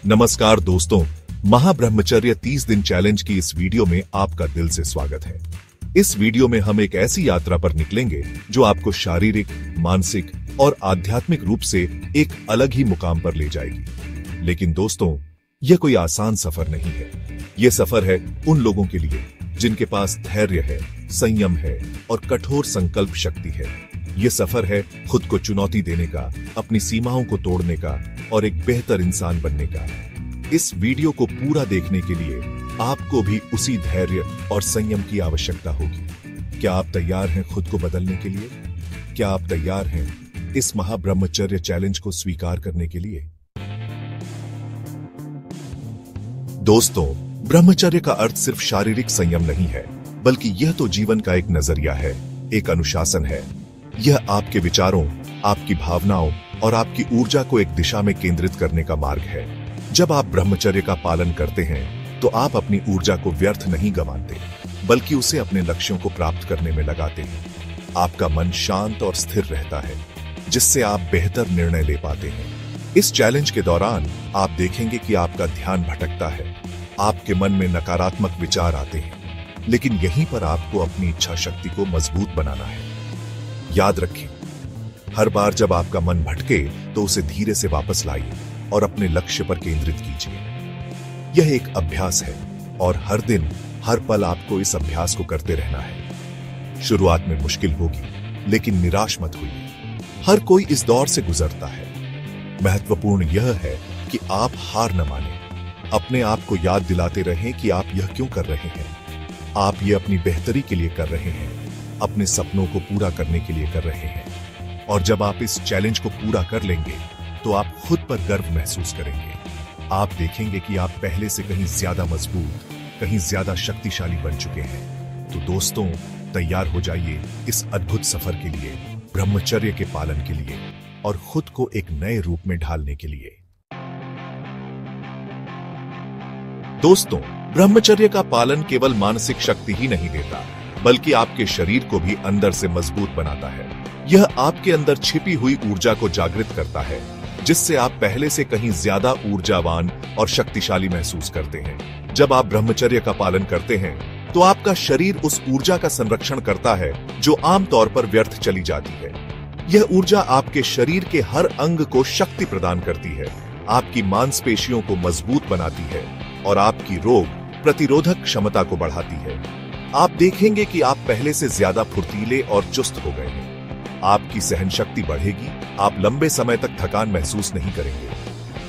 नमस्कार दोस्तों, महाब्रह्मचर्य 30 दिन चैलेंज की इस वीडियो में आपका दिल से स्वागत है। इस वीडियो में हम एक ऐसी यात्रा पर निकलेंगे जो आपको शारीरिक, मानसिक और आध्यात्मिक रूप से एक अलग ही मुकाम पर ले जाएगी। लेकिन दोस्तों, यह कोई आसान सफर नहीं है। यह सफर है उन लोगों के लिए जिनके पास धैर्य है, संयम है और कठोर संकल्प शक्ति है। यह सफर है खुद को चुनौती देने का, अपनी सीमाओं को तोड़ने का और एक बेहतर इंसान बनने का। इस वीडियो को पूरा देखने के लिए आपको भी उसी धैर्य और संयम की आवश्यकता होगी। क्या आप तैयार हैं खुद को बदलने के लिए? क्या आप तैयार हैं इस महाब्रह्मचर्य चैलेंज को स्वीकार करने के लिए? दोस्तों, ब्रह्मचर्य का अर्थ सिर्फ शारीरिक संयम नहीं है, बल्कि यह तो जीवन का एक नजरिया है, एक अनुशासन है। यह आपके विचारों, आपकी भावनाओं और आपकी ऊर्जा को एक दिशा में केंद्रित करने का मार्ग है। जब आप ब्रह्मचर्य का पालन करते हैं, तो आप अपनी ऊर्जा को व्यर्थ नहीं गंवाते, बल्कि उसे अपने लक्ष्यों को प्राप्त करने में लगाते हैं। आपका मन शांत और स्थिर रहता है, जिससे आप बेहतर निर्णय ले पाते हैं। इस चैलेंज के दौरान आप देखेंगे कि आपका ध्यान भटकता है, आपके मन में नकारात्मक विचार आते हैं, लेकिन यहीं पर आपको अपनी इच्छा शक्ति को मजबूत बनाना है। याद रखें, हर बार जब आपका मन भटके तो उसे धीरे से वापस लाइए और अपने लक्ष्य पर केंद्रित कीजिए। यह एक अभ्यास है और हर दिन, हर पल आपको इस अभ्यास को करते रहना है। शुरुआत में मुश्किल होगी, लेकिन निराश मत होइए। हर कोई इस दौर से गुजरता है। महत्वपूर्ण यह है कि आप हार न मानें। अपने आप को याद दिलाते रहें कि आप यह क्यों कर रहे हैं। आप यह अपनी बेहतरी के लिए कर रहे हैं, अपने सपनों को पूरा करने के लिए कर रहे हैं। और जब आप इस चैलेंज को पूरा कर लेंगे, तो आप खुद पर गर्व महसूस करेंगे। आप देखेंगे कि आप पहले से कहीं ज्यादा मजबूत, कहीं ज्यादा शक्तिशाली बन चुके हैं। तो दोस्तों, तैयार हो जाइए इस अद्भुत सफर के लिए, ब्रह्मचर्य के पालन के लिए और खुद को एक नए रूप में ढालने के लिए। दोस्तों, ब्रह्मचर्य का पालन केवल मानसिक शक्ति ही नहीं देता, बल्कि आपके शरीर को भी अंदर से मजबूत बनाता है। यह आपके अंदर छिपी हुई ऊर्जा को जागृत करता है, जिससे आप पहले से कहीं ज्यादा ऊर्जावान और शक्तिशाली महसूस करते हैं। जब आप ब्रह्मचर्य का पालन करते हैं, तो आपका शरीर उस ऊर्जा का संरक्षण करता है जो आमतौर पर व्यर्थ चली जाती है। यह ऊर्जा आपके शरीर के हर अंग को शक्ति प्रदान करती है, आपकी मांसपेशियों को मजबूत बनाती है और आपकी रोग प्रतिरोधक क्षमता को बढ़ाती है। आप देखेंगे कि आप पहले से ज्यादा फुर्तीले और चुस्त हो गए हैं। आपकी सहन शक्ति बढ़ेगी, आप लंबे समय तक थकान महसूस नहीं करेंगे।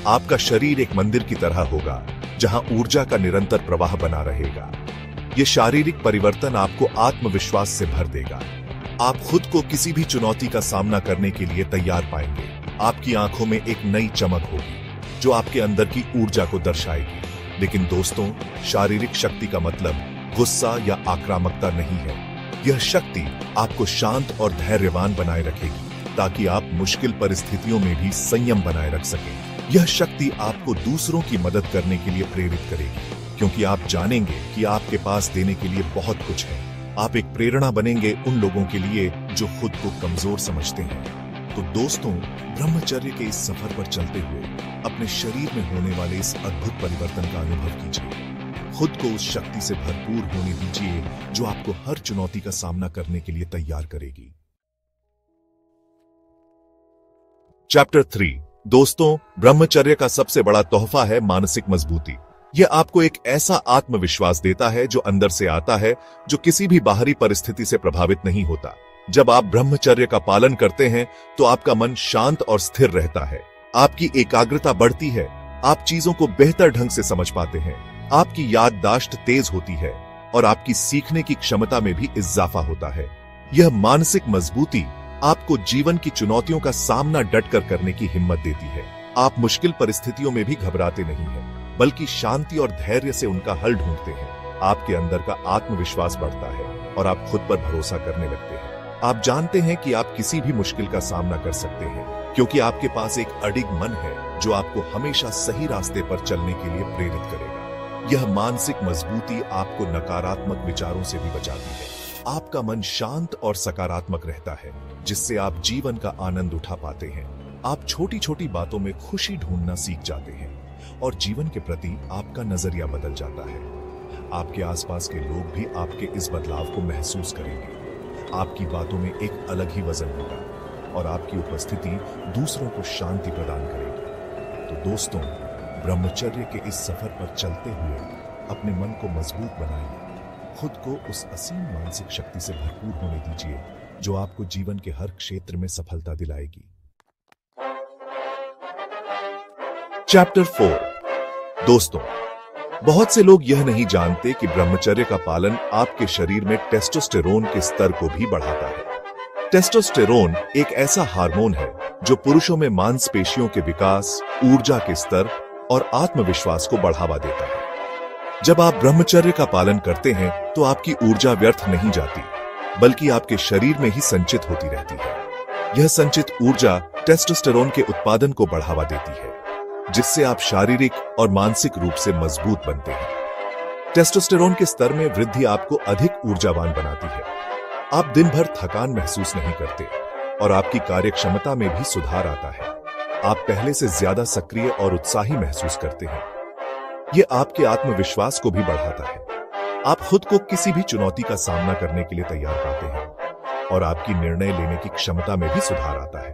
आपका शरीर एक मंदिर की तरह होगा, जहां ऊर्जा का निरंतर प्रवाह बना रहेगा। यह शारीरिक परिवर्तन आपको आत्मविश्वास से भर देगा। आप खुद को किसी भी चुनौती का सामना करने के लिए तैयार पाएंगे। आपकी आंखों में एक नई चमक होगी, जो आपके अंदर की ऊर्जा को दर्शाएगी। लेकिन दोस्तों, शारीरिक शक्ति का मतलब गुस्सा या आक्रामकता नहीं है। यह शक्ति आपको शांत और धैर्यवान बनाए रखेगी, ताकि आप मुश्किल परिस्थितियों में भी संयम बनाए रख सकें। यह शक्ति आपको दूसरों की मदद करने के लिए प्रेरित करेगी, क्योंकि आप जानेंगे कि आपके पास देने के लिए बहुत कुछ है। आप एक प्रेरणा बनेंगे उन लोगों के लिए जो खुद को कमजोर समझते हैं। तो दोस्तों, ब्रह्मचर्य के इस सफर पर चलते हुए अपने शरीर में होने वाले इस अद्भुत परिवर्तन का अनुभव कीजिए। खुद को उस शक्ति से भरपूर होने दीजिए जो आपको हर चुनौती का सामना करने के लिए तैयार करेगी। चैप्टर 3। दोस्तों, ब्रह्मचर्य का सबसे बड़ा तोहफा है मानसिक मजबूती। यह आपको एक ऐसा आत्मविश्वास देता है जो अंदर से आता है, जो किसी भी बाहरी परिस्थिति से प्रभावित नहीं होता। जब आप ब्रह्मचर्य का पालन करते हैं, तो आपका मन शांत और स्थिर रहता है। आपकी एकाग्रता बढ़ती है, आप चीजों को बेहतर ढंग से समझ पाते हैं, आपकी याददाश्त तेज होती है और आपकी सीखने की क्षमता में भी इजाफा होता है। यह मानसिक मजबूती आपको जीवन की चुनौतियों का सामना डटकर करने की हिम्मत देती है। आप मुश्किल परिस्थितियों में भी घबराते नहीं हैं, बल्कि शांति और धैर्य से उनका हल ढूंढते हैं। आपके अंदर का आत्मविश्वास बढ़ता है और आप खुद पर भरोसा करने लगते हैं। आप जानते हैं कि आप किसी भी मुश्किल का सामना कर सकते हैं, क्योंकि आपके पास एक अडिग मन है जो आपको हमेशा सही रास्ते पर चलने के लिए प्रेरित करेगा। यह मानसिक मजबूती आपको नकारात्मक विचारों से भी बचाती है। आपका मन शांत और सकारात्मक रहता है, जिससे आप जीवन का आनंद उठा पाते हैं। आप छोटी छोटी बातों में खुशी ढूंढना सीख जाते हैं। और जीवन के प्रति आपका नजरिया बदल जाता है। आपके आसपास के लोग भी आपके इस बदलाव को महसूस करेंगे। आपकी बातों में एक अलग ही वजन होगा और आपकी उपस्थिति दूसरों को शांति प्रदान करेगी। तो दोस्तों, ब्रह्मचर्य के इस सफर पर चलते हुए अपने मन को मजबूत बनाइए। खुद को उस असीम मानसिक शक्ति से भरपूर होने दीजिए जो आपको जीवन के हर क्षेत्र में सफलता दिलाएगी। चैप्टर 4। दोस्तों, बहुत से लोग यह नहीं जानते कि ब्रह्मचर्य का पालन आपके शरीर में टेस्टोस्टेरोन के स्तर को भी बढ़ाता है। टेस्टोस्टेरोन एक ऐसा हार्मोन है जो पुरुषों में मांसपेशियों के विकास, ऊर्जा के स्तर और आत्मविश्वास को बढ़ावा देता है। जब आप ब्रह्मचर्य का पालन करते हैं तो आपकी ऊर्जा व्यर्थ नहीं जाती, बल्कि आपके शरीर में ही संचित होती रहती है। यह संचित ऊर्जा टेस्टोस्टेरोन के उत्पादन को बढ़ावा देती है, जिससे आप शारीरिक और मानसिक रूप से मजबूत बनते हैं। टेस्टोस्टेरोन के स्तर में वृद्धि आपको अधिक ऊर्जावान बनाती है। आप दिन भर थकान महसूस नहीं करते और आपकी कार्यक्षमता में भी सुधार आता है। आप पहले से ज्यादा सक्रिय और उत्साही महसूस करते हैं। यह आपके आत्मविश्वास को भी बढ़ाता है। आप खुद को किसी भी चुनौती का सामना करने के लिए तैयार पाते हैं और आपकी निर्णय लेने की क्षमता में भी सुधार आता है।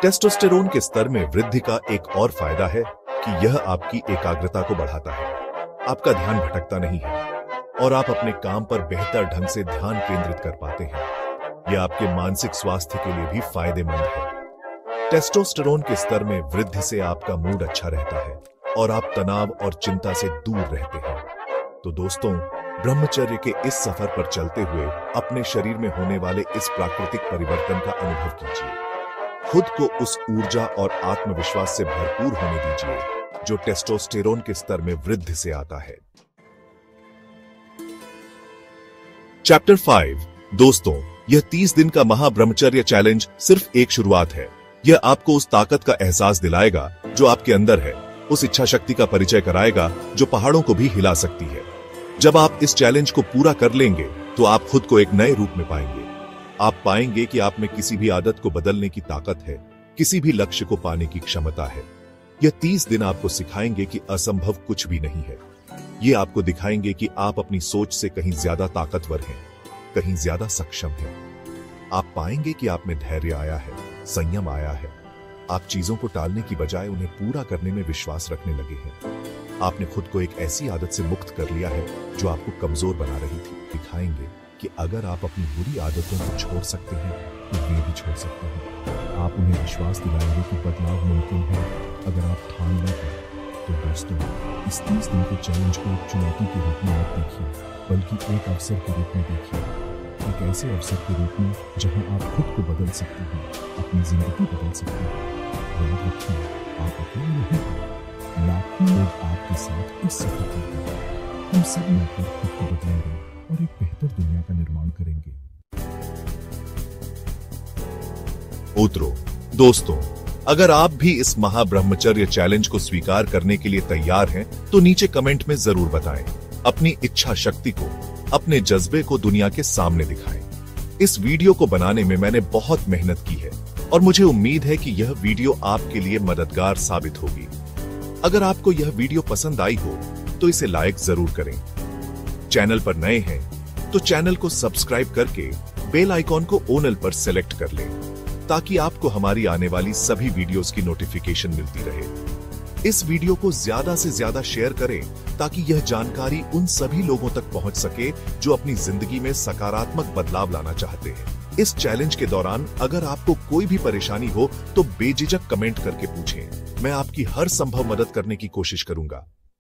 टेस्टोस्टेरोन के स्तर में वृद्धि का एक और फायदा है कि यह आपकी एकाग्रता को बढ़ाता है। आपका ध्यान भटकता नहीं है और आप अपने काम पर बेहतर ढंग से ध्यान केंद्रित कर पाते हैं। यह आपके मानसिक स्वास्थ्य के लिए भी फायदेमंद है। टेस्टोस्टेरोन के स्तर में वृद्धि से आपका मूड अच्छा रहता है और आप तनाव और चिंता से दूर रहते हैं। तो दोस्तों, ब्रह्मचर्य के इस सफर पर चलते हुए अपने शरीर में होने वाले इस प्राकृतिक परिवर्तन का अनुभव कीजिए। खुद को उस ऊर्जा और आत्मविश्वास से भरपूर होने दीजिए जो टेस्टोस्टेरोन के स्तर में वृद्धि से आता है। चैप्टर 5। दोस्तों, यह 30 दिन का महाब्रह्मचर्य चैलेंज सिर्फ एक शुरुआत है। यह आपको उस ताकत का एहसास दिलाएगा जो आपके अंदर है, उस इच्छा शक्ति का परिचय कराएगा जो पहाड़ों को भी हिला सकती है। जब आप इस चैलेंज को पूरा कर लेंगे तो आप खुद को एक नए रूप में पाएंगे। आप पाएंगे कि आप में किसी भी आदत को बदलने की ताकत है, किसी भी लक्ष्य को पाने की क्षमता है। यह 30 दिन आपको सिखाएंगे कि असंभव कुछ भी नहीं है। ये आपको दिखाएंगे कि आप अपनी सोच से कहीं ज्यादा ताकतवर हैं, कहीं ज्यादा सक्षम हैं। आप पाएंगे कि आप में धैर्य आया है, संयम आया है। आप चीजों को टालने की बजाय उन्हें पूरा करने में विश्वास रखने लगे हैं। आपने खुद को एक ऐसी आदत से मुक्त कर लिया है जो आपको कमजोर बना रही थी। दिखाएंगे कि अगर आप अपनी बुरी आदतों को छोड़ सकते हैं तो वे भी छोड़ सकते हैं। आप उन्हें विश्वास दिलाएंगे कि बदलाव मुमकिन है अगर आप ठान लें। तो दोस्तों, इस 30 दिन के चैलेंज को एक चुनौती के रूप में मत देखिए, बल्कि एक अवसर के रूप में देखिए। एक ऐसे अवसर के रूप में जहां आप खुद को बदल सकते हैं, अपनी जिंदगी बदल सकते हैं। याद रखिए, आप अकेले नहीं हैं। लाखों लोग आपके साथ इस सफर करते हैं। हम सब मिलकर खुद को बदलेंगे और एक बेहतर दुनिया का निर्माण करेंगे। उत्तरों, दोस्तों, अगर आप भी इस महाब्रह्मचर्य चैलेंज को स्वीकार करने के लिए तैयार हैं, तो नीचे कमेंट में जरूर बताएं। अपनी इच्छा शक्ति को, अपने जज्बे को दुनिया के सामने दिखाएं। इस वीडियो को बनाने में मैंने बहुत मेहनत की है और मुझे उम्मीद है कि यह वीडियो आपके लिए मददगार साबित होगी। अगर आपको यह वीडियो पसंद आई हो तो इसे लाइक जरूर करें। चैनल पर नए हैं तो चैनल को सब्सक्राइब करके बेल आइकॉन को ऑल पर सेलेक्ट कर लें, ताकि आपको हमारी आने वाली सभी वीडियोस की नोटिफिकेशन मिलती रहे। इस वीडियो को ज्यादा से ज्यादा शेयर करें ताकि यह जानकारी उन सभी लोगों तक पहुंच सके जो अपनी जिंदगी में सकारात्मक बदलाव लाना चाहते हैं। इस चैलेंज के दौरान अगर आपको कोई भी परेशानी हो तो बेझिझक कमेंट करके पूछें। मैं आपकी हर संभव मदद करने की कोशिश करूंगा।